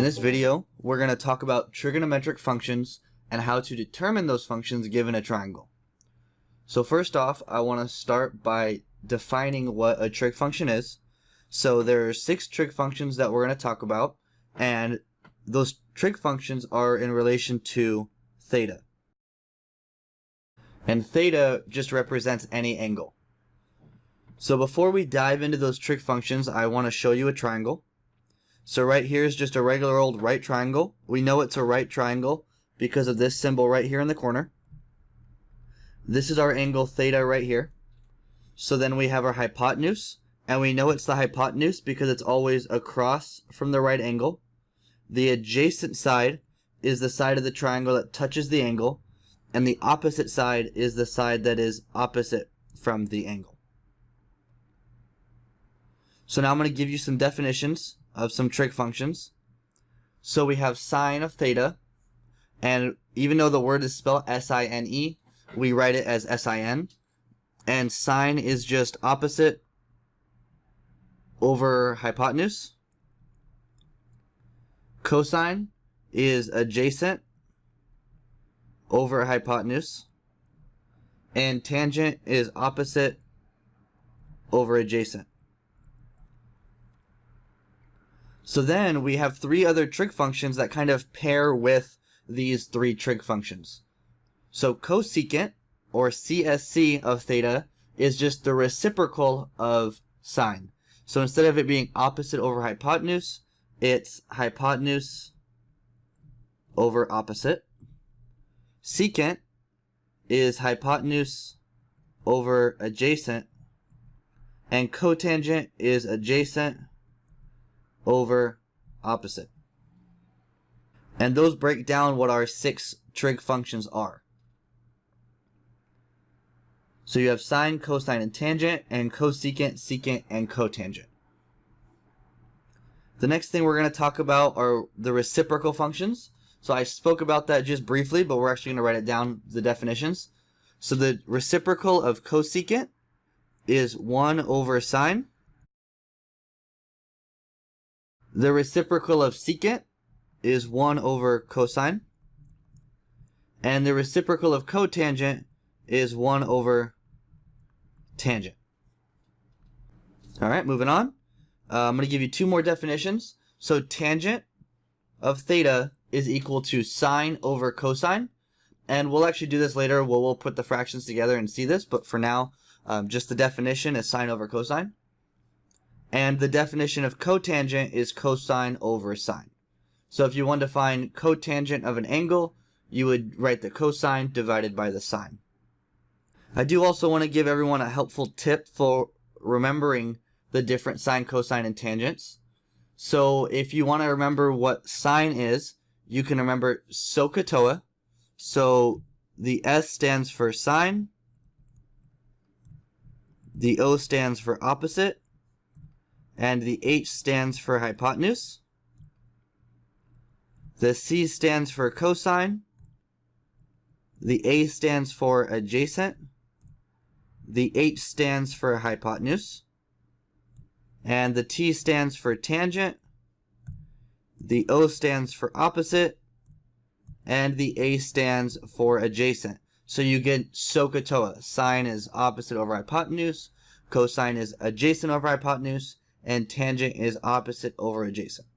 this video, we're going to talk about trigonometric functions and how to determine those functions given a triangle. So first off, I want to start by defining what a trig function is. So there are 6 trig functions that we're going to talk about, and those trig functions are in relation to theta. And theta just represents any angle. So before we dive into those trig functions, I want to show you a triangle. So right here is just a regular old right triangle. We know it's a right triangle because of this symbol right here in the corner. This is our angle theta right here. So then we have our hypotenuse, and we know it's the hypotenuse because it's always across from the right angle. The adjacent side is the side of the triangle that touches the angle, and the opposite side is the side that is opposite from the angle. So now I'm going to give you some definitions of some trig functions. So we have sine of theta, and even though the word is spelled S-I-N-E, we write it as S-I-N, and sine is just opposite over hypotenuse. Cosine is adjacent over hypotenuse, and tangent is opposite over adjacent. So then we have 3 other trig functions that kind of pair with these 3 trig functions. So cosecant, or CSC of theta, is just the reciprocal of sine. So instead of it being opposite over hypotenuse, it's hypotenuse over opposite. Secant is hypotenuse over adjacent, and cotangent is adjacent over opposite. And those break down what our 6 trig functions are. So you have sine, cosine, and tangent, and cosecant, secant, and cotangent. The next thing we're going to talk about are the reciprocal functions. So I spoke about that just briefly, but we're actually going to write it down, the definitions. So the reciprocal of cosecant is 1 over sine. The reciprocal of secant is 1 over cosine. And the reciprocal of cotangent is 1 over tangent. Alright, moving on. I'm going to give you 2 more definitions. So tangent of theta is equal to sine over cosine. And we'll actually do this later. We'll put the fractions together and see this. But for now, just the definition is sine over cosine. And the definition of cotangent is cosine over sine. So if you want to find cotangent of an angle, you would write the cosine divided by the sine. I do also want to give everyone a helpful tip for remembering the different sine, cosine, and tangents. So if you want to remember what sine is, you can remember SOHCAHTOA. So the S stands for sine, the O stands for opposite, and the H stands for hypotenuse. The C stands for cosine. The A stands for adjacent. The H stands for hypotenuse. And the T stands for tangent. The O stands for opposite. And the A stands for adjacent. So you get SOHCAHTOA. Sine is opposite over hypotenuse. Cosine is adjacent over hypotenuse. And tangent is opposite over adjacent.